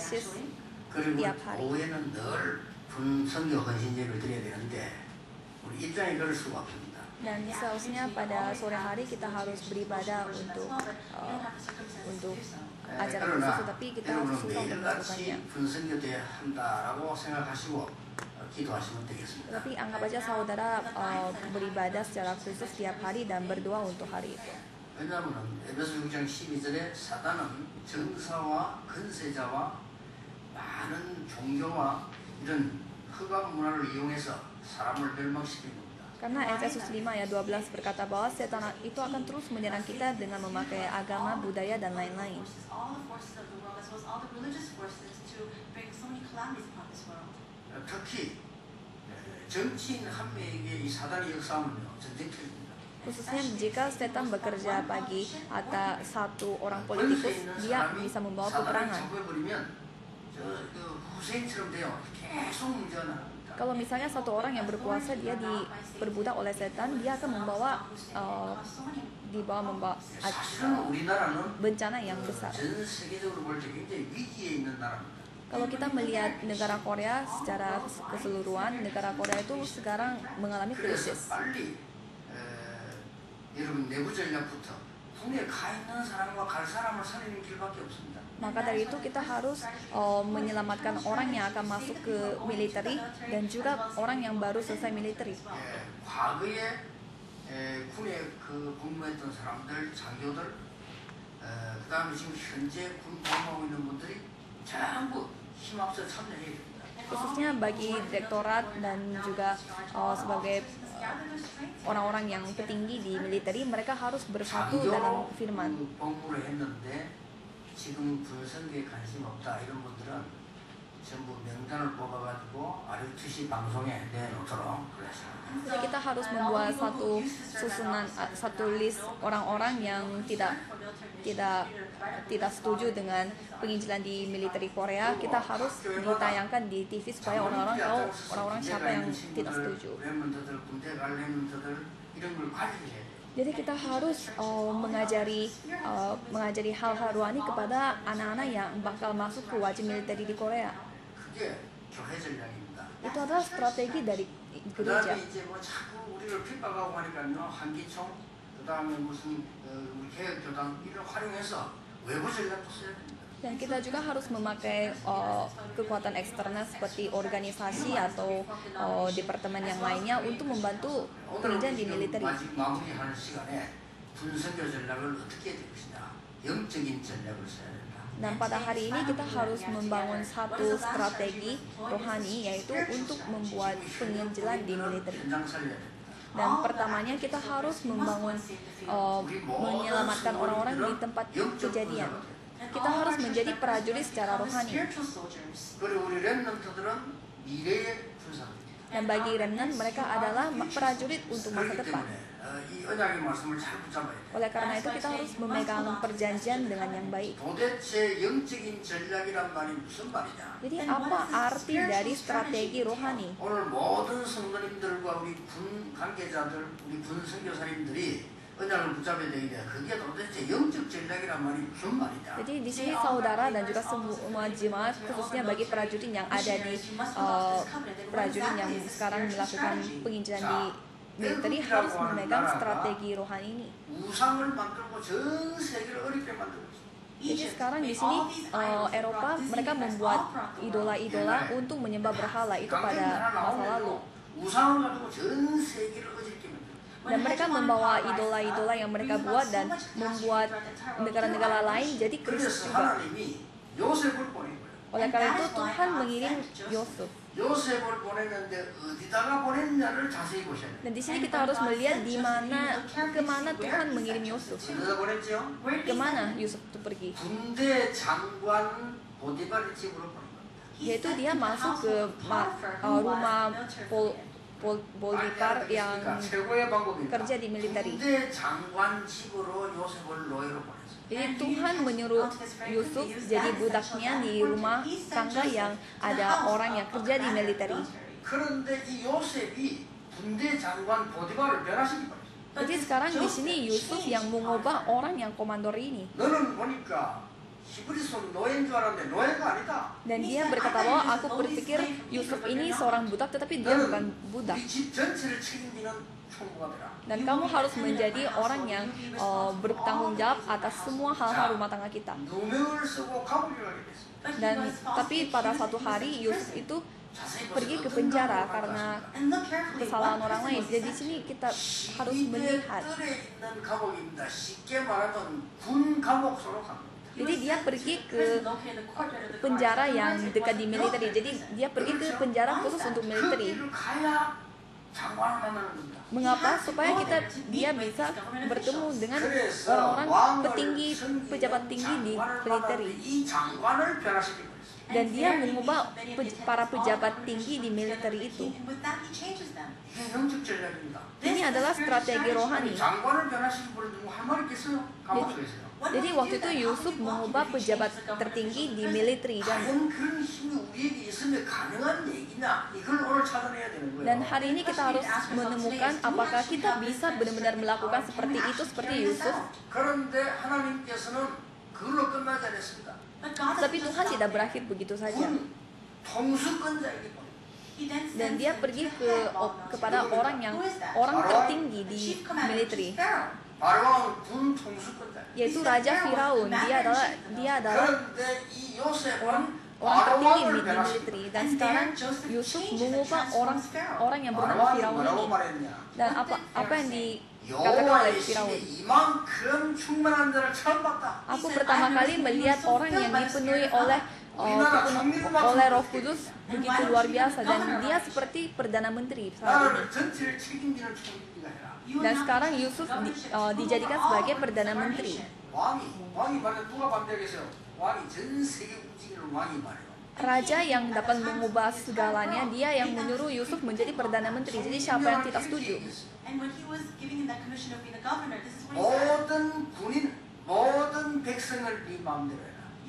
krisis 그리고 tiap hari. 오후에는 늘 분성교 헌신제를 드려야 되는데 우리 입장에 그럴 수가 없습니다. Dan seharusnya pada sore hari kita harus beribadah untuk acara khusus, tetapi kita susah untuk melakukannya. 분성교대 한다라고 생각하시고 기도하시면 되겠습니다. Tapi anggap aja saudara beribadah secara khusus tiap hari dan berdoa untuk hari itu. 왜냐하면 에베소 6장 12절에 사단은 정사와 근세자와 많은 종교와 이런 흑암 문화를 이용해서 사람을 멸망시키는 겁니다. Karena Efesus 5 ayat 12 berkata bahwa setan itu akan terus menyerang kita dengan memakai agama, budaya, dan lain-lain. 특히 정치인 한 명에게 이 사단의 역사하면요 전쟁터입니다. Khususnya jika setan bekerja bagi satu orang politikus, dia bisa membawa peperangan. Kalau misalnya satu orang yang berkuasa, dia diperbudak oleh setan, dia akan membawa bencana yang besar. Kalau kita melihat negara Korea secara keseluruhan, negara Korea itu sekarang mengalami krisis. 여러분 내부 전략부터 군에 가 있는 사람과 갈 사람을 살리는 길밖에 없습니다. Maka dari itu kita harus menyelamatkan orang yang akan masuk ke militer dan juga orang yang baru selesai militer. 과거에 군에 복무했던 사람들, 장교들, 그다음에 지금 현재 군 복무하고 있는 분들이 전부 힘합쳐 참여해야 됩니다. Khususnya bagi direktorat dan juga sebagai orang-orang yang petinggi di militer, mereka harus bersatu dalam firman. 복무를 했는데 지금 분성교에 관심 없다 이런 분들은 전부 명단을 뽑아가지고 RUTC 방송에 내놓도록 그랬습니다. Jadi kita harus membuat satu list orang-orang yang tidak setuju dengan penginjilan di militer Korea. Kita harus ditayangkan di TV supaya orang-orang tahu orang-orang siapa yang tidak setuju. Jadi kita harus mengajari hal-hal rohani kepada anak-anak yang bakal masuk ke wajib militer di Korea. Itu adalah strategi dari gereja. Dan kita juga harus memakai kekuatan eksternal seperti organisasi atau departemen yang lainnya untuk membantu penginjilan di militer. Dan pada hari ini kita harus membangun satu strategi rohani, yaitu untuk membuat penginjilan di militer. Dan pertamanya kita harus menyelamatkan orang-orang di tempat kejadian. Kita harus menjadi prajurit secara rohani. Dan bagi remnant, mereka adalah prajurit untuk masa depan. Oleh karena itu kita harus memegang perjanjian dengan yang baik. Jadi apa arti dari strategi rohani? Jadi di sini saudara dan juga semua jemaat, khususnya bagi prajurit yang ada di prajurit yang sekarang melakukan penginjilan di militer, harus memegang strategi rohani ini. Jadi sekarang di sini Eropa mereka membuat idola-idola untuk menyembah berhala itu pada masa lalu. Dan mereka membawa idola-idola yang mereka buat dan membuat negara-negara lain jadi krisis juga. Oleh karena itu Tuhan mengirim Yusuf. Dan di sini kita harus melihat kemana Tuhan mengirim Yusuf. Kemana Yusuf itu pergi? Yaitu dia masuk ke rumah Potifar yang kerja di militer. Jadi Tuhan menyuruh Yusuf jadi budaknya di rumah tangga yang ada orang yang kerja di militer. Jadi sekarang di sini Yusuf yang mengubah orang yang komandor ini. 히브리서 노예인 줄 알았는데 노예가 아니다. Dan dia berkata bahwa aku berpikir Yusuf ini seorang budak, tetapi dia bukan budak. 우리 집 전체를 책임지는 총무가 되라. Dan kamu harus menjadi orang yang bertanggung jawab atas semua hal-hal rumah tangga kita. 누명을 쓰고 감옥에 가게 됐습니다. Dan tapi pada suatu hari Yusuf itu pergi ke penjara karena kesalahan orang lain. Jadi di sini kita harus melihat. 시들에 있는 감옥입니다. 쉽게 말하면 군 감옥 소록합니다. Jadi dia pergi ke penjara yang dekat di militer. Jadi dia pergi ke penjara khusus untuk militer. Mengapa? Supaya dia bisa bertemu dengan orang-orang petinggi, pejabat tinggi di militer. Dan dia mengubah para pejabat tinggi di militer itu. Ini adalah strategi rohani. Jadi waktu itu Yusuf mengubah pejabat tertinggi di militer dan hari ini kita harus menemukan apakah kita bisa benar-benar melakukan seperti itu seperti Yusuf. Tapi Tuhan tidak berakhir begitu saja. Dan dia pergi kepada orang tertinggi di militer, yaitu Raja Firaun. Dia adalah orang tertinggi di militer. Dan sekarang Yusuf mengubah orang yang bernama Firaun ini. Dan apa yang dikatakan oleh Firaun? Aku pertama kali melihat orang yang dipenuhi oleh Roh Kudus begitu luar biasa, dan dia seperti perdana menteri saat ini. Dan sekarang Yusuf dijadikan sebagai perdana menteri. Raja yang dapat mengubah segalanya, dia yang menyuruh Yusuf menjadi perdana menteri. Jadi siapa yang tidak setuju?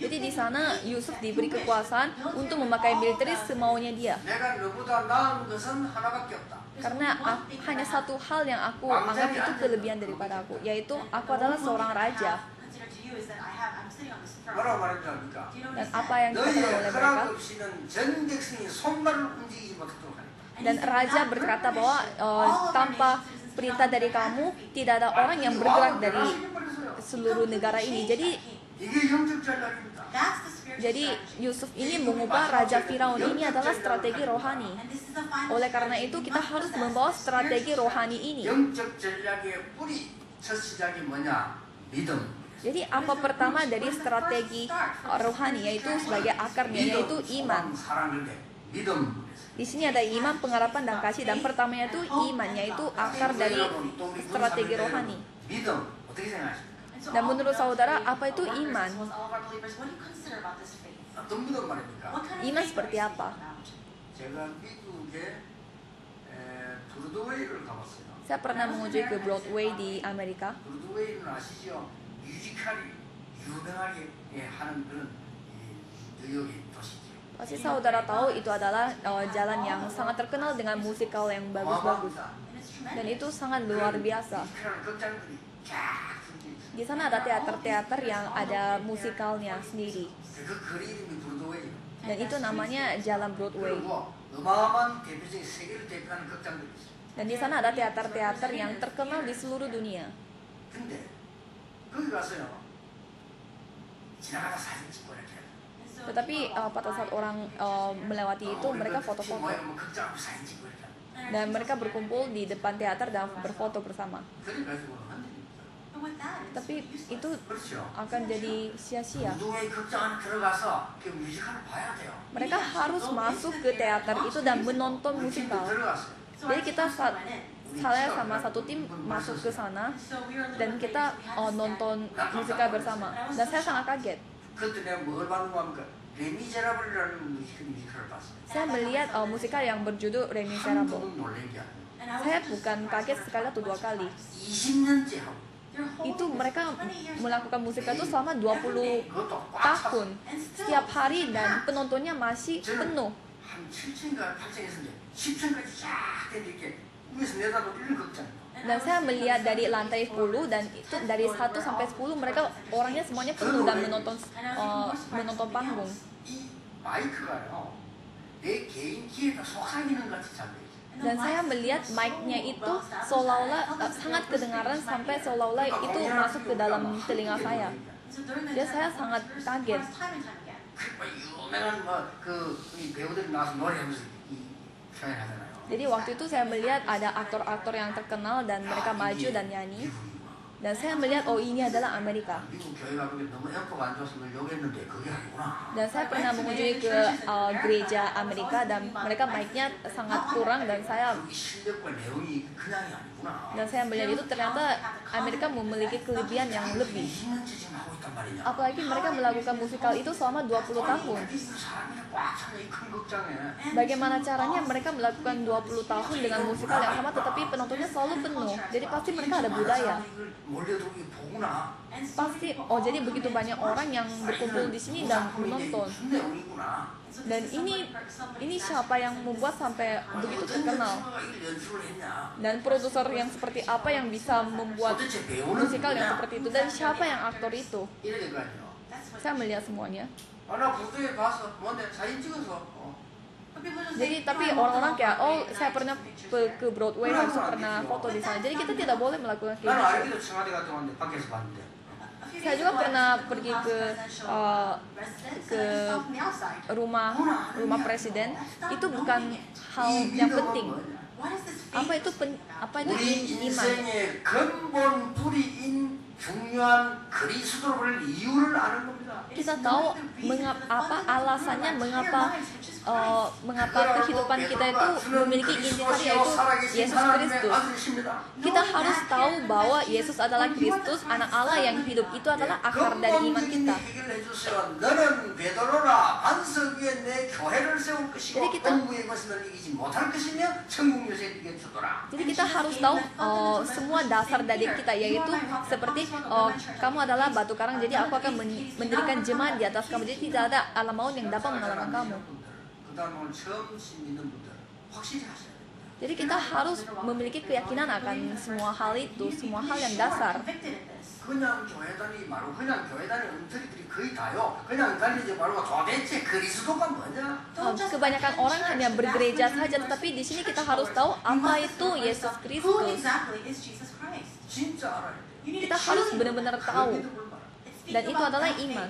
Jadi di sana Yusuf diberi kekuasaan untuk memakai militer semaunya dia. Karena hanya satu hal yang aku anggap itu kelebihan daripada aku, yaitu aku adalah seorang raja. Dan apa yang dikatakan oleh mereka? Dan raja berkata bahwa tanpa perintah dari kamu tidak ada orang yang bergerak dari seluruh negara ini. Jadi Yusuf ini mengubah Raja Firaun. Ini adalah strategi rohani. Oleh karena itu kita harus membawa strategi rohani ini. Jadi apa pertama dari strategi rohani, yaitu sebagai akarnya, yaitu iman. Di sini ada iman, pengharapan, dan kasih. Dan pertamanya itu iman, yaitu akar dari strategi rohani. Dan menurut saudara, apa itu iman? Iman seperti apa? Saya pernah mengunjungi ke Broadway di Amerika. Pasti saudara tahu itu adalah jalan yang sangat terkenal dengan musikal yang bagus-bagus. Dan itu sangat luar biasa. Di sana ada teater-teater yang ada musikalnya sendiri. Dan itu namanya Jalan Broadway. Dan di sana ada teater-teater yang terkenal di seluruh dunia. Tetapi pada saat orang melewati itu, mereka foto-foto. Dan mereka berkumpul di depan teater dan berfoto bersama. Tapi itu akan jadi sia-sia. Mereka harus masuk ke teater itu dan menonton musikal. Jadi saya sama satu tim masuk ke sana dan kita nonton musikal bersama. Dan saya sangat kaget. Saya melihat musikal yang berjudul Les Miserables. Saya bukan kaget sekali atau dua kali. Itu mereka melakukan musikal itu selama 20 tahun setiap hari, dan penontonnya masih penuh. Dan saya melihat dari lantai 10 dan itu dari 1 sampai 10 mereka orangnya semuanya penuh dan menonton panggung. 이 마이크가요, 내 개인 귀에다 속삭이는 같이 잘 들리죠. Dan saya melihat mic-nya itu seolah-olah sangat kedengaran sampai seolah-olah itu masuk ke dalam telinga saya. Jadi saya sangat kaget. 유명한 이 배우들이 나와서 노래하면서 이 표현하잖아요. Jadi waktu itu saya melihat ada aktor-aktor yang terkenal dan mereka maju dan nyanyi. Dan saya melihat, oh ini adalah Amerika. 미국 교회 가보면 너무 엠포가 안 좋아서 늘 욕했는데 그게 아니구나. Dan saya pernah mengunjungi ke gereja Amerika dan mereka mic-nya sangat kurang dan saya 이 실력과 내용이 그냥이 아니구나. dan saya melihat itu ternyata Amerika memiliki kelebihan yang lebih. 20년째 지금 하고 있단 말이냐. Apalagi mereka melakukan musikal itu selama 20 tahun. 사람이 꽉 차는 이 큰 극장에 Bagaimana caranya mereka melakukan 20 tahun dengan musikal yang sama tetapi penontonnya selalu penuh. Jadi pasti mereka ada budaya. 몰려들고 보구나. Pasti, oh jadi begitu banyak orang yang berkumpul di sini dan menonton. 무슨 내용이구나. Dan ini siapa yang membuat sampai begitu terkenal? Dan produser yang seperti apa yang bisa membuat musikal yang seperti itu? Dan siapa yang aktor itu? Saya melihat semuanya. 나 부두에 가서 뭔데 사진 찍어서. Jadi tapi orang-orang kayak, oh saya pernah ke Broadway, harus pernah foto di sana. Jadi kita tidak boleh melakukan kayak 나는 gitu. 알기로 청와대 갔다 왔는데 밖에서 봤는데. Saya juga pernah pergi ke rumah presiden. Itu bukan hal yang penting. Apa itu 우리 iman? 인생의 근본 뿌리인 중요한 그리스도를 이유를 아는 겁니다. Kita tahu apa alasannya mengapa kehidupan kita itu memiliki intisari yaitu Yesus Kristus. Kita harus tahu bahwa Yesus adalah Kristus, anak Allah yang hidup. Itu adalah akar dari iman kita. 너는 베드로라 반석 위에 내 교회를 세울 것이고 공부의 것을 이기지 못할 것이며 천국 요새에게 주더라. Jadi kita harus tahu semua dasar dari kita yaitu seperti kamu adalah batu karang, jadi aku akan mendirikan jemaat di atas kamu. Jadi tidak ada alam maut yang dapat mengalahkan kamu. Jadi kita harus memiliki keyakinan akan semua hal itu, semua hal yang dasar. 그냥 교회다니 말고 그냥 교회다니 은퇴리들이 거의 다요. 그냥 다니지 말고 도대체 그리스도가 뭐냐? Kebanyakan orang hanya bergereja saja, tetapi di sini kita harus tahu apa itu Yesus Kristus. 진짜 알아야 돼. Kita harus benar-benar tahu. Dan itu adalah iman.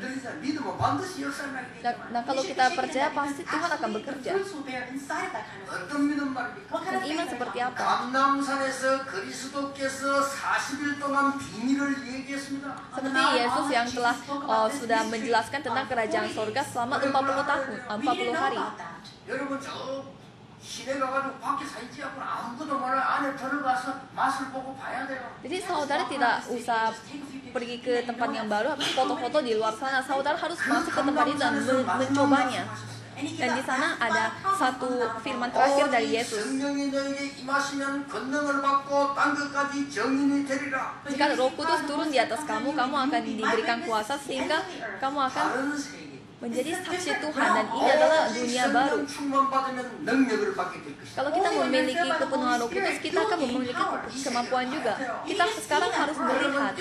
Nah, kalau kita percaya pasti Tuhan akan bekerja. Dan iman seperti apa? 감남산에서 그리스도께서 40일 동안 비밀을 얘기했습니다. Seperti Yesus yang telah sudah menjelaskan tentang kerajaan surga selama 40 hari. 여러분 저 시내 가가지고 밖에 사진 찍고 아무것도 몰라 안에 들어가서 맛을 보고 봐야 돼요. Jadi saudara tidak usah pergi ke tempat yang baru atau foto-foto di luar sana. Saudara harus masuk ke tempat itu dan mencobanya. Dan di sana ada satu firman terakhir dari Yesus. Jika Roh Kudus turun di atas kamu, kamu akan diberikan kuasa sehingga kamu akan menjadi saksi Tuhan, dan ini adalah dunia baru. Kalau kita memiliki kepenuhan Roh Kudus, kita akan memiliki kemampuan juga. Kita sekarang harus melihat.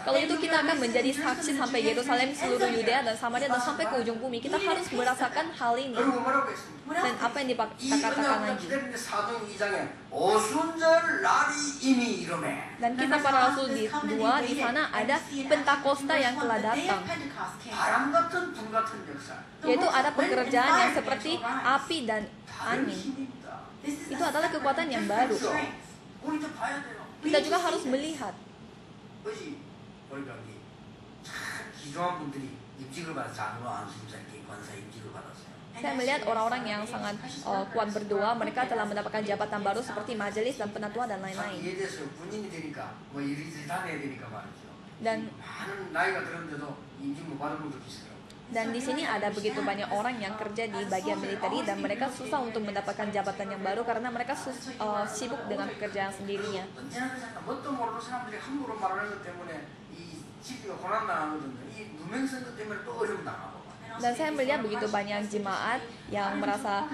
Kalau itu kita akan menjadi saksi sampai Yerusalem, seluruh Yudea dan Samaria dan sampai ke ujung bumi. Kita harus merasakan hal ini. Dan apa yang dikatakan lagi? Dan kita para rasul di 2 di sana ada Pentakosta yang telah datang. Yaitu ada pekerjaan yang seperti api dan angin. Itu adalah kekuatan yang baru. Kita juga harus melihat. Saya melihat orang-orang yang sangat kuat berdoa, mereka telah mendapatkan jabatan baru seperti majelis dan penatua dan lain-lain. Dan di sini ada begitu banyak orang yang kerja di bagian militer dan mereka susah untuk mendapatkan jabatan yang baru karena mereka sibuk dengan pekerjaan sendirinya. Dan saya melihat begitu banyak jemaat yang merasa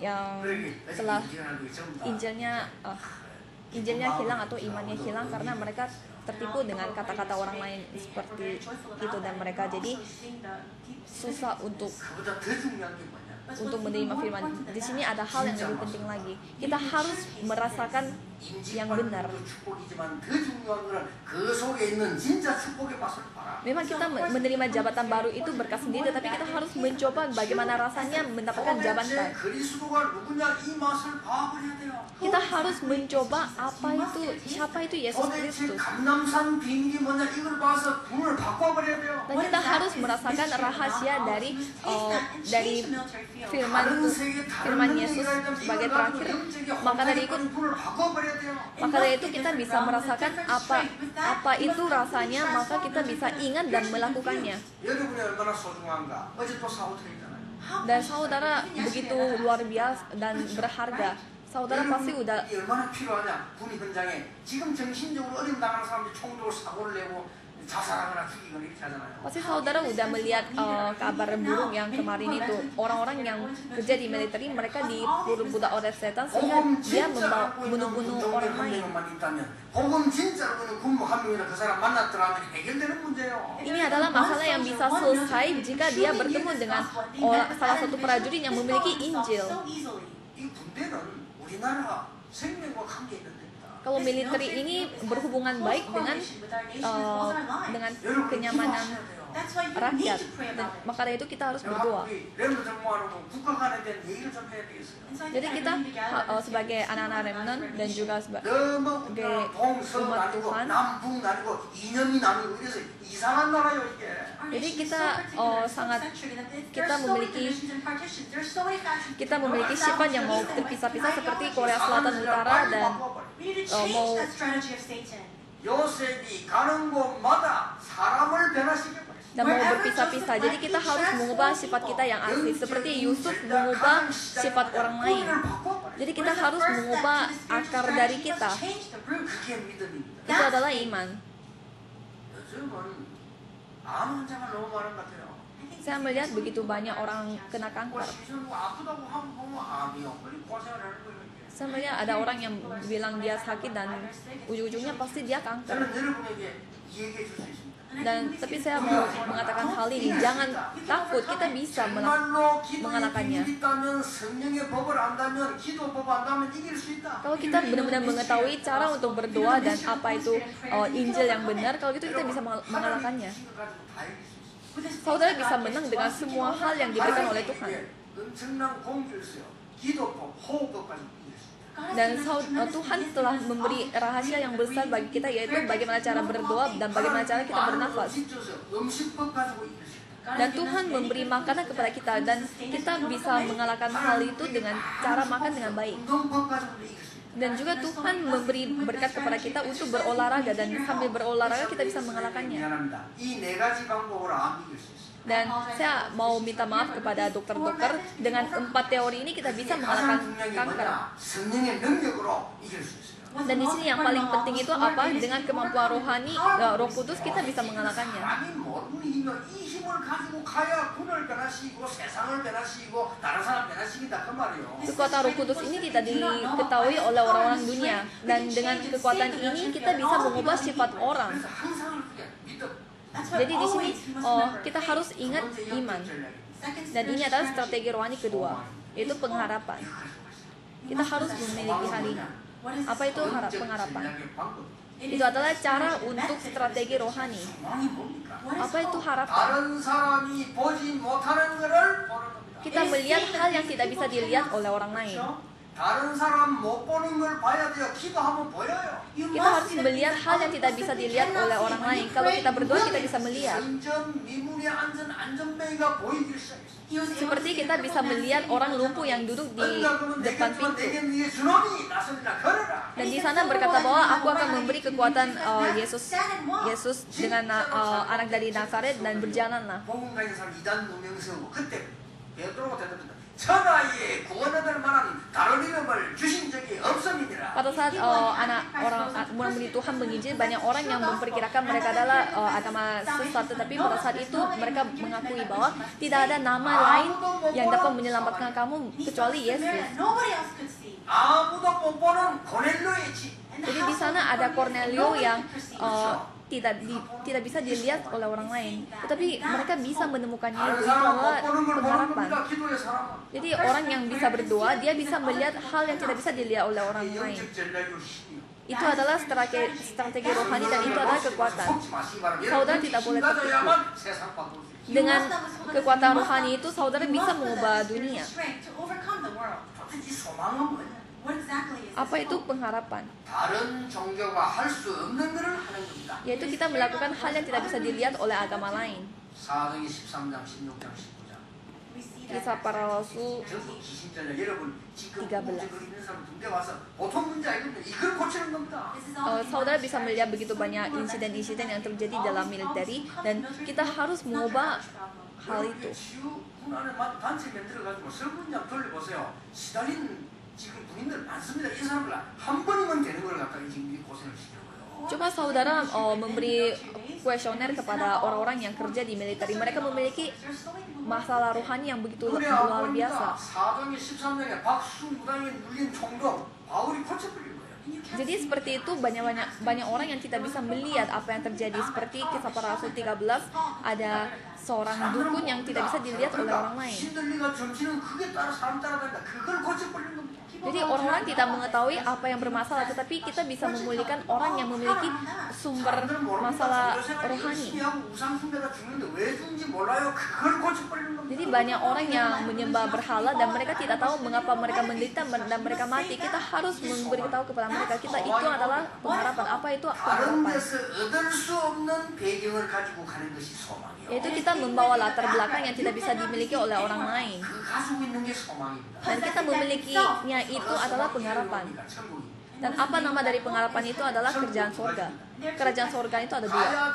yang telah Injilnya hilang atau imannya hilang karena mereka tertipu dengan kata-kata orang lain seperti itu, dan mereka jadi susah untuk menerima firman. Di sini ada hal yang lebih penting lagi. Kita harus merasakan yang benar. Memang kita menerima jabatan baru itu berkat sendiri, tapi kita harus mencoba bagaimana rasanya mendapatkan jabatan. Kita harus mencoba siapa itu Yesus Kristus. Dan kita harus merasakan rahasia dari firman Yesus sebagai terakhir. Maka dari itu kita bisa merasakan apa itu rasanya, maka kita bisa ingat dan melakukannya. Dan saudara begitu luar biasa dan berharga. Saudara pasti udah saudara udah melihat kabar burung yang kemarin itu. Orang-orang yang kerja di militer, mereka diperbudak oleh setan sehingga dia bunuh orang lain. Ini adalah masalah yang bisa selesai jika dia bertemu dengan salah satu prajurit yang memiliki Injil. Kalau militer ini berhubungan baik dengan kenyamanan rakyat, maka dari itu kita harus berdoa. Jadi kita sebagai anak-anak remnant dan juga sebagai umat Tuhan, jadi kita memiliki sifat yang mau terpisah-pisah seperti Korea Selatan Utara dan mau berpisah-pisah. Jadi kita harus mengubah sifat kita yang asli, seperti Yusuf mengubah sifat orang lain. Jadi kita harus mengubah akar dari kita. Itu adalah iman. Saya melihat begitu banyak orang kena kanker. Saya melihat ada orang yang bilang dia sakit dan ujung-ujungnya pasti dia kanker. Tapi saya mau mengatakan hal ini, jangan takut, kita bisa mengalahkannya. Kalau kita benar-benar mengetahui cara untuk berdoa dan apa itu Injil yang benar, kalau gitu kita bisa mengalahkannya. Saudara bisa menang dengan semua hal yang diberikan oleh Tuhan. Dan Tuhan telah memberi rahasia yang besar bagi kita, yaitu bagaimana cara berdoa dan bagaimana cara kita bernafas. Dan Tuhan memberi makanan kepada kita, dan kita bisa mengalahkan hal itu dengan cara makan dengan baik. Dan juga Tuhan memberi berkat kepada kita untuk berolahraga, dan sambil berolahraga kita bisa mengalahkannya. Dan saya mau minta maaf kepada dokter-dokter, dengan 4 teori ini kita bisa mengalahkan kanker. Dan di sini yang paling penting itu apa? Dengan kemampuan rohani, Roh Kudus, kita bisa mengalahkannya. Kekuatan Roh Kudus ini tidak diketahui oleh orang-orang dunia, dan dengan kekuatan ini kita bisa mengubah sifat orang. Jadi di sini kita harus ingat iman. Dan ini adalah strategi rohani kedua, yaitu pengharapan. Kita harus memiliki hari ini. Apa itu pengharapan? Itu adalah cara untuk strategi rohani. Apa itu harapan? Kita melihat hal yang tidak bisa dilihat oleh orang lain. Kita harus melihat hal yang tidak bisa dilihat oleh orang lain. Kalau kita berdoa, kita bisa melihat. Seperti kita bisa melihat orang lumpuh yang duduk di depan pintu. Dan di sana berkata bahwa aku akan memberi kekuatan Yesus dengan anak dari Nazaret, dan berjalanlah. 천하에 구원 얻을 만한 다른 이름을 주신 적이 없음이니라. Pada saat murid-murid Tuhan menginjil, banyak orang yang memperkirakan mereka adalah agama sesat, tetapi pada saat itu mereka mengakui bahwa tidak ada nama lain yang dapat menyelamatkan kamu kecuali Yesus. Nobody else could see. 아무도 못 보는 고넬료의 집. Jadi di sana ada Kornelio yang tidak bisa dilihat oleh orang lain, tetapi mereka bisa menemukannya. 다른 Itu 사람 못 adalah 보는 걸 보는 pengharapan. 겁니다. 기도의 사람은. Jadi orang yang bisa berdoa, dia bisa melihat hal yang tidak bisa dilihat oleh orang lain. 영적 전략의 힘이요. Itu adalah strategi rohani dan itu adalah kekuatan. 속지 마시기 바랍니다. 사우다 여러분 tidak boleh 신가져야만 세상 바꿀 수 있어요. Dengan kekuatan rohani itu, saudara bisa mengubah dunia. 도대체 소망은 뭐냐? What exactly is Apa itu pengharapan? 다른 종교가 할 수 없는 것을 하는 겁니다. Yaitu kita melakukan hal yang tidak bisa dilihat oleh agama lain. 사도행전 13장, 16장, 19장. we see Kisah para Rasul 전부 기신전략. 여러분 지금 13. 문제가 있는 사람 군대 와서 보통 문제 아니거든요. 이걸 고치는 겁니다. this is all saudara bisa melihat begitu banyak insiden-insiden yang terjadi dalam militeri dan kita harus mengubah hal itu. 치유 군안에 단체 만들어가지고 설문장 돌려보세요. 시달린 지금 군인들 많습니다. 이 사람들 한 번이면 되는 걸 갖다가 지금 고생을 시켜요. Coba saudara memberi kuesioner kepada orang-orang yang kerja di militer. Mereka memiliki masalah rohani yang begitu 눈에 luar 안 보입니다. biasa. 사도행전 13장에 박수무당에 눌린 총독 바울이 고쳐버린 거예요. Jadi seperti itu banyak orang yang tidak bisa melihat apa yang terjadi. Seperti kisah para Rasul 13, ada seorang dukun yang tidak bisa dilihat oleh orang lain. 신들리가 점치는 그게 따라 사람 따라다닌다. 그걸 고쳐버리는 겁니다. Jadi orang-orang tidak mengetahui apa yang bermasalah, tetapi kita bisa memulihkan orang yang memiliki sumber masalah rohani. Jadi banyak orang yang menyembah berhala dan mereka tidak tahu mengapa mereka menderita dan mereka mati. Kita harus memberitahu kepada mereka, kita itu adalah pengharapan. Apa itu pengharapan? Yaitu kita membawa latar belakang yang tidak bisa dimiliki oleh orang lain. Dan kita memilikinya itu adalah pengharapan. Dan apa nama dari pengharapan itu adalah kerajaan surga. Kerajaan surga itu ada dua.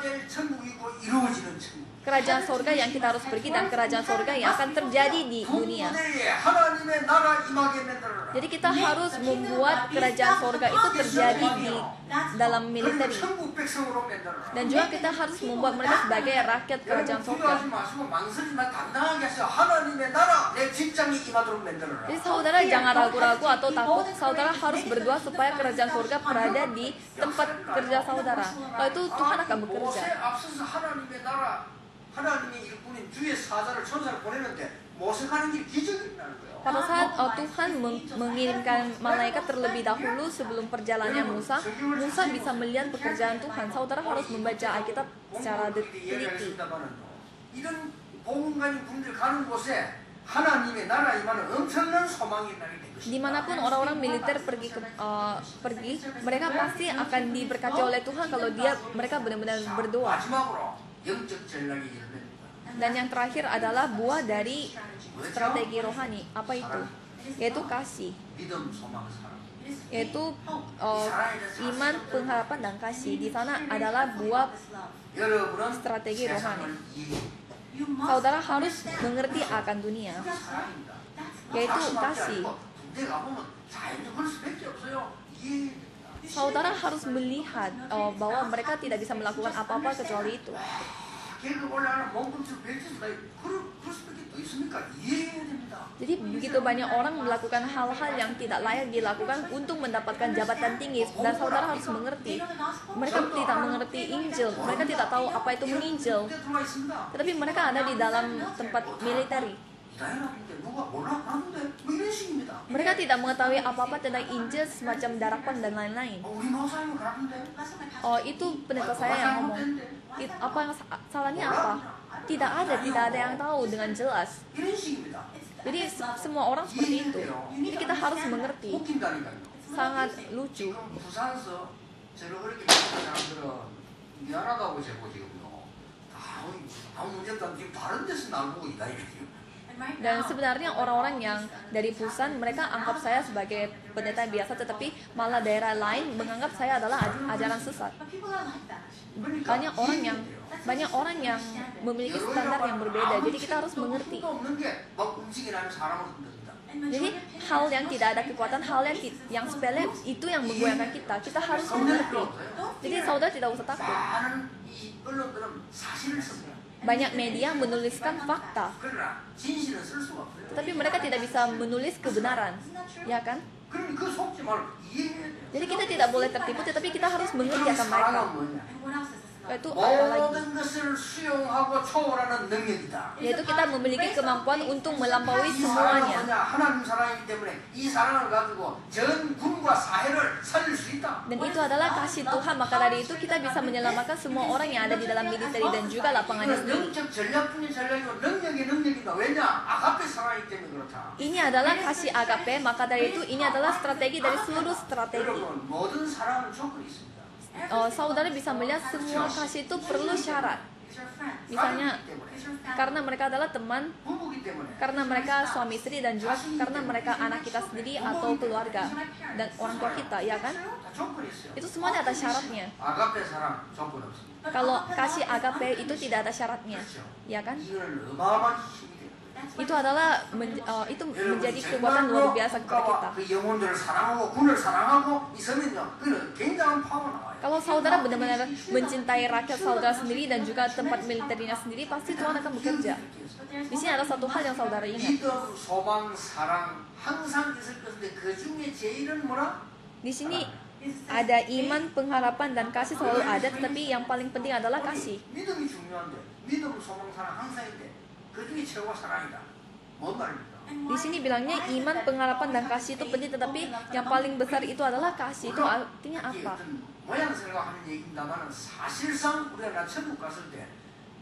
Kerajaan surga yang kita harus pergi dan kerajaan surga yang akan terjadi di dunia. Jadi kita harus membuat kerajaan surga itu terjadi di dalam militer. Dan juga kita harus membuat mereka sebagai rakyat kerajaan surga. Jadi saudara jangan ragu-ragu atau takut. Saudara harus berdoa supaya kerajaan surga berada di tempat kerja saudara. Kalau itu Tuhan akan bekerja. 하나님이 일꾼인 주의 사자를 천사를 보내는데 모색하는 게 기적이라는 거예요. Pada saat Tuhan mengirimkan malaikat terlebih dahulu sebelum perjalanan Musa bisa melihat pekerjaan Tuhan. Saudara harus membaca Alkitab secara teliti. 이런 보험가인 분들 가는 곳에 하나님의 나라 임하는 엄청난 소망이 있다는 게 Dimanapun orang-orang militer pergi, mereka pasti akan diberkati oleh Tuhan kalau mereka benar-benar berdoa. Dan yang terakhir adalah buah dari strategi rohani. Apa itu? Yaitu kasih. Yaitu iman, pengharapan, dan kasih. Di sana adalah buah strategi rohani. Saudara harus mengerti akan dunia, yaitu kasih. Saudara harus melihat bahwa mereka tidak bisa melakukan apa-apa kecuali itu. Jadi begitu banyak orang melakukan hal-hal yang tidak layak dilakukan untuk mendapatkan jabatan tinggi, dan saudara harus mengerti. Mereka tidak mengerti Injil, mereka tidak tahu apa itu menginjil, tetapi mereka ada di dalam tempat militer. Mereka tidak mengetahui apa-apa tentang Injil, semacam darapan dan lain-lain. Itu pendeta saya yang ngomong. Apa yang salahnya apa? Tidak ada yang tahu dengan jelas. Jadi semua orang seperti itu. Jadi kita harus mengerti. Sangat lucu. Dan sebenarnya orang-orang yang dari Busan, mereka anggap saya sebagai pendeta biasa, tetapi malah daerah lain menganggap saya adalah ajaran sesat. But people are like that. Banyak orang yang memiliki standar yang berbeda, jadi kita harus mengerti. 없는 게막 움직이는 사람을 흔듭니다. And Jadi majority of people hal yang tidak ada kekuatan, hal yang sepele itu yang menggoyangkan kita harus mengerti. Jadi saudara tidak usah takut. 많은 이 언론들은 사실을 씁니다. Banyak media menuliskan fakta, 그러나 진실은 쓸 수가 없어요. tetapi mereka tidak bisa menulis kebenaran, ya kan? 그러니 그 속지 말고 이해해야 돼요. Jadi kita tidak boleh tertipu, tetapi kita harus mengerti 그럼 akan mereka. 사랑은 뭐냐? and what else is this about? Yaitu apa lagi? 모든 것을 수용하고 초월하는 능력이다. Yaitu kita memiliki kemampuan untuk melampaui 이 사랑은 semuanya. 뭐냐? 하나님 사랑이기 때문에 이 사랑을 가지고 전 군과 사회를 살릴 수 있다. Dan itu adalah kasih Tuhan, maka dari itu kita bisa menyelamatkan semua orang yang ada di dalam militeri dan juga lapangannya 이건 sendiri. 영적 전략 중의 전략이고 능력이 능력이다. 왜냐? 아가페 사랑이기 때문에 그렇다. Ini adalah kasih agape, maka dari itu ini adalah strategi dari seluruh strategi. 여러분 모든 사랑은 조건이 있습니다. Saudara bisa melihat semua kasih itu perlu syarat. It's your friends. Misalnya, 가족이기 때문에, It's your family. karena mereka adalah teman, 부부기 때문에, karena mereka suami istri, dan juga karena mereka anak kita sendiri atau keluarga dan orang tua kita, ya kan? 다 조건이 있어요. Itu semuanya ada syaratnya. 아가페 사랑 조건 없습니다. Kalau kasih agape itu tidak ada syaratnya, ya kan? 이거는 어마어마한 힘이 돼요. Itu adalah itu menjadi kekuatan luar biasa kepada kita. 그 영혼들을 사랑하고 군을 사랑하고 이 서민들 그는 굉장한 파워 나와요. Kalau saudara benar-benar mencintai rakyat saudara sendiri dan juga tempat militernya sendiri, pasti Tuhan akan bekerja. Di sini ada satu hal yang saudara ingat. 믿음, 소망, 사랑 항상 있을 것인데 그 중에 제일은 뭐라? Di sini ada iman, pengharapan, dan kasih selalu ada, tetapi yang paling penting adalah kasih. 믿음이 중요한데 믿음, 소망, 사랑 항상 있는데 그 중에 최고가 사랑이다. 뭔 말입니까? Di sini bilangnya iman, pengharapan, dan kasih itu penting, tetapi yang paling besar itu adalah kasih. Itu artinya 이게 apa? 어떤 모양새가 하는 얘기입니다만 사실상 우리가 나 천국 갔을 때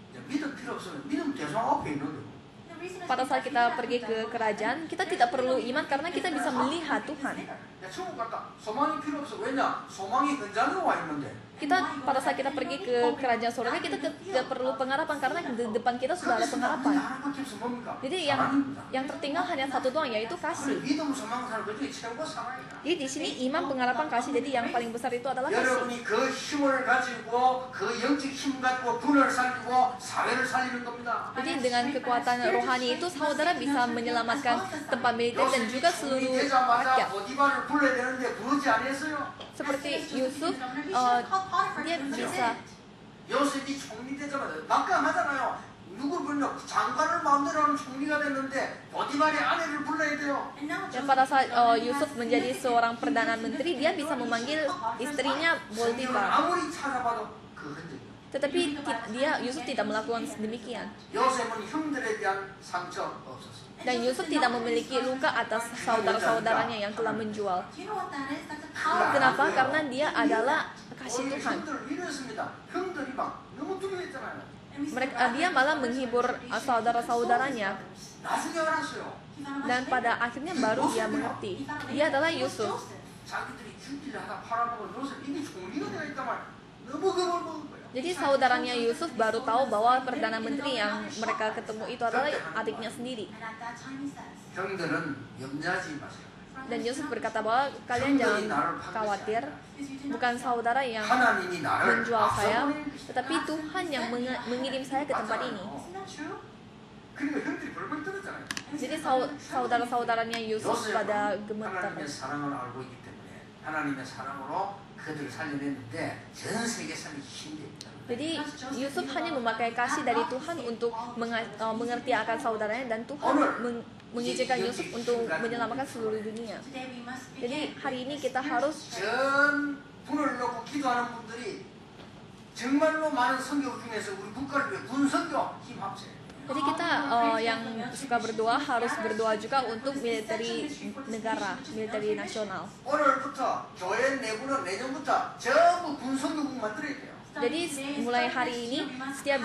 이제 믿음 필요 없으면 믿음 대성 앞에 있는데 The reason is Pada saat because kita you pergi ke kerajaan, kita tidak perlu iman karena kita bisa melihat Tuhan. 야, 천국 갔다 소망이 필요 없어. 왜냐? 소망이 현장에 와 있는데 Pada saat kita pergi ke kerajaan surga, kita tidak perlu pengharapan karena di depan kita sudah ada pengharapan. 하나밖에 없어 뭡니까? Jadi 사랑입니다. yang tertinggal hanya satu doang, yaitu 그래, kasih. 믿음, 소망, 사랑 그 중에 최고가 사랑이다. Jadi di sini iman, pengharapan, kasih. Jadi yang paling besar itu adalah kasih. 여러분이 그 힘을 가지고 그 영적 힘 가지고 군을 살리고 사회를 살리는 겁니다. Jadi dengan kekuatan rohani itu saudara bisa menyelamatkan tempat militer dan juga seluruh 되자마자 rakyat. 보디바를 불러야 되는데 부르지 않았어요. Seperti Yusuf, dia bisa 요셉이 총리 되자마자 막강하잖아요. 누구 불러? 장관을 마음대로 하는 총리가 됐는데 보디발의 아내를 불러야 돼요. dan pada saat Yusuf menjadi seorang perdana menteri, dia bisa memanggil istrinya 성경을 Potifar. 아무리 찾아봐도 그 흔적이 없어요. Tetapi Yusuf tidak melakukan demikian. 요셉은 형들에 대한 상처 없었어요. Dan Yusuf tidak memiliki luka atas saudara-saudaranya yang telah menjual. Do you know what that is? That's a power. Kenapa? Karena dia adalah kasih 오늘 Tuhan. 형들을 위로했습니다. 형들이 막 너무 두려워했잖아요. Dia malah menghibur saudara-saudaranya. 나중에 알았어요. Dan pada akhirnya baru dia mengerti. Dia adalah Yusuf. 자기들이 죽기를 하다 팔아먹은 요셉 이미 총리가 되어 있단 말이에요. 너무 겁을 먹은 거예요. Jadi saudaranya Yusuf baru tahu bahwa perdana menteri yang mereka ketemu itu adalah adiknya sendiri. And at that time he says, 형들은 염려하지 마세요. Dan Yusuf berkata bahwa kalian jangan khawatir, bukan saudara yang 하나님이 나를 menjual saya, 앞서 보내주시다. tetapi Tuhan yang mengirim saya ke tempat ini. isn't that true? 그러니까 형들이 벌벌 떨었잖아요. Jadi saudara-saudaranya Yusuf pada gemetar. 하나님의 사랑을 알고 있기 때문에 하나님의 사랑으로 그들을 살려냈는데 전 세계 살기 힘듭니다. Jadi Yusuf hanya memakai kasih dari Tuhan untuk mengerti akan saudaranya, dan Tuhan mengizinkan Yusuf untuk menyelamatkan seluruh dunia. Today we must Jadi begin. hari ini kita harus 전 분을 놓고 기도하는 분들이 정말로 많은 선교 중에서 우리 국가를 위해 군 선교 힘 합쳐요. Jadi kita yang suka berdoa harus berdoa juga untuk militeri negara, militeri nasional. 오늘부터 교회 내부는 내년부터 전부 군 선교국 만들어야 돼요. Jadi mulai hari ini setiap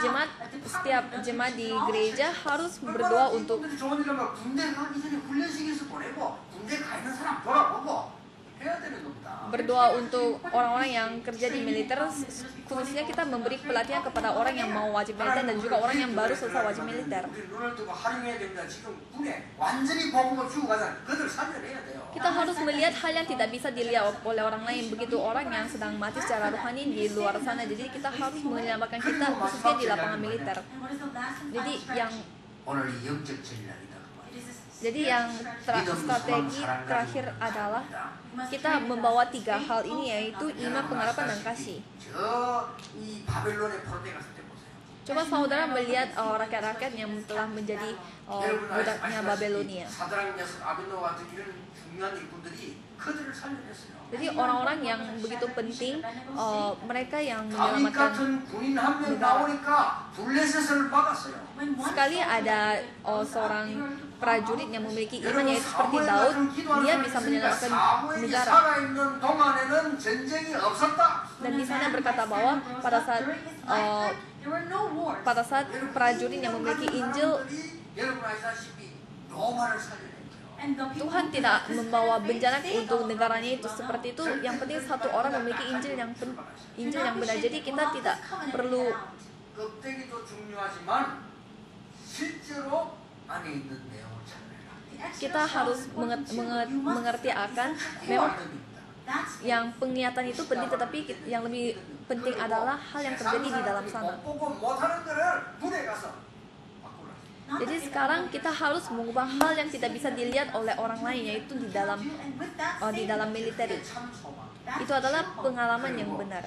jemaat di gereja harus berdoa untuk 좋은 일이면 군대 가기 전에 훈련식에서 보내고 군대 가 있는 사람 돌아보고 해야 되는 겁니다. berdoa untuk orang-orang yang kerja di militer, khususnya kita memberi pelatihan kepada orang yang mau wajib militer dan juga orang yang baru selesai wajib militer. 우리 눈을 뜨고 활용해야 됩니다. 지금 군에 완전히 복음을 주고 가자. 그들 살려내야 돼요. Kita harus melihat hal yang tidak bisa dilihat oleh orang lain, begitu orang yang sedang mati secara rohani di luar sana. Jadi kita harus menyelamatkan kita khususnya di lapangan militer. And what is the last and Jadi final yang strategy? 오늘 이 영적 전략이다. 그 It 말이에요. is a Jadi yang strategi terakhir adalah kita membawa 3 hal ini, yaitu iman, pengharapan, dan kasih. 저이 바벨론의 포로대 갔을 때 보세요. Coba saudara melihat rakyat-rakyat yang telah menjadi budaknya Babelonia. 사드락, 메삭, 아벳노고 같은 이런 중요한 일꾼들이 그들을 살려냈어요. Jadi orang-orang yang begitu penting, mereka yang 다윗 menyelamatkan 같은 군인 한 명 나오니까 블레셋을 막았어요. sekali ada seorang prajurit yang memiliki iman, yaitu seperti Daud, dia bisa menyelamatkan 사무엘이 negara. 살아있는 동안에는 전쟁이 없었다. Dan di sana berkata bahwa pada saat there were no wars. prajurit yang memiliki Injil, 여러분 아시다시피 로마를 살려냈어요. And the people Tuhan tidak membawa bencana untuk negaranya itu. Seperti itu, yang penting satu orang memiliki Injil yang benar. Jadi kita tidak perlu 껍데기도 중요하지만 실제로 안에 있는 내용을 찾아내라. kita harus mengerti akan memang yang penglihatan itu penting, tetapi yang lebih penting adalah hal yang terjadi di dalam sana. 보고 못하는 거를 군에 가서 바꾸라. Jadi sekarang kita harus mengubah hal yang tidak bisa dilihat oleh orang lain, yaitu di dalam militer. 참 소망. Itu adalah pengalaman yang benar.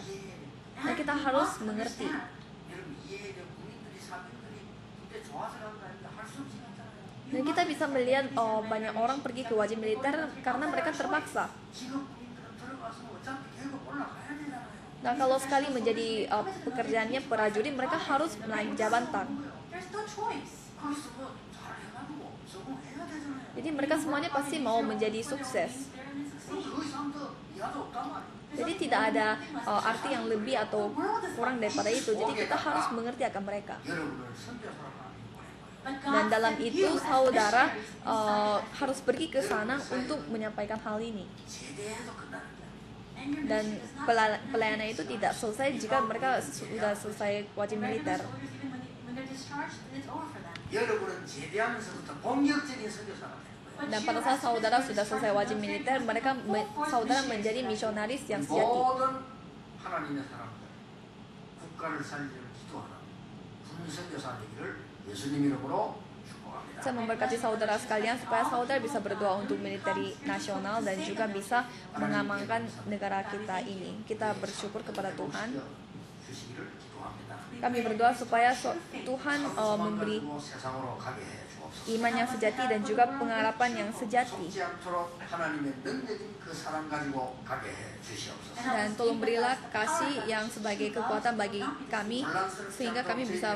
Dan kita harus mengerti. 여러분 이해가 군인들이 사병들이 그때 좋아서 간 거 아니라 할 수 없이 갔잖아요. Dan kita bisa melihat banyak orang pergi ke wajib militer karena mereka terpaksa. 지금 군인들은 들어가서 어차피 계속 올라가야 되잖아요. Nah, kalau sekali menjadi pekerjaannya prajurit, mereka harus naik jabatan. There's no choice. 거기서 뭐 잘해가지고 성공해야 되잖아요. Jadi mereka semuanya pasti mau menjadi sukses. 그럼 그 이상 더 이하도 없단 말이에요. Jadi tidak ada arti yang lebih atau kurang daripada itu. Jadi kita harus mengerti akan mereka. 여러분을 선교사로 하나님 보낸 거예요. Dan dalam itu saudara harus pergi ke sana untuk menyampaikan hal ini. 제대해서 끝나는 게 아니에요. Dan pelayanan itu tidak selesai jika mereka sudah selesai wajib militer. When they're discharged, then it's over for them. 여러분은 제대하면서부터 본격적인 선교사가 되는 거예요. Dan pada saat saudara sudah selesai wajib militer, saudara menjadi misionaris yang sejati. 모든 하나님의 사람들 국가를 살리려 기도하는 군선교사 되기를 예수님 이름으로 축복합니다. Saya memberkati saudara sekalian supaya saudara bisa berdoa untuk militeri nasional dan juga bisa mengamankan negara kita ini. Kita bersyukur kepada Tuhan. 주시기를 기도합니다. Kami berdoa supaya Tuhan memberi 세상으로 가게 해 주옵소서. iman yang sejati dan juga pengharapan yang sejati. 속지 않도록 하나님의 능력인 그 사랑 가지고 가게 해 주시옵소서. Dan tolong berilah kasih yang sebagai kekuatan bagi kami sehingga kami bisa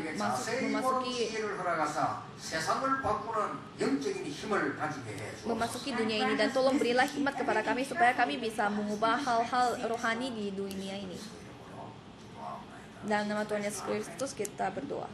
memasuki dunia ini, dan tolong berilah hikmat kepada kami supaya kami bisa mengubah hal-hal rohani di dunia ini. Dan nama Tuhan Yesus Kristus kita berdoa.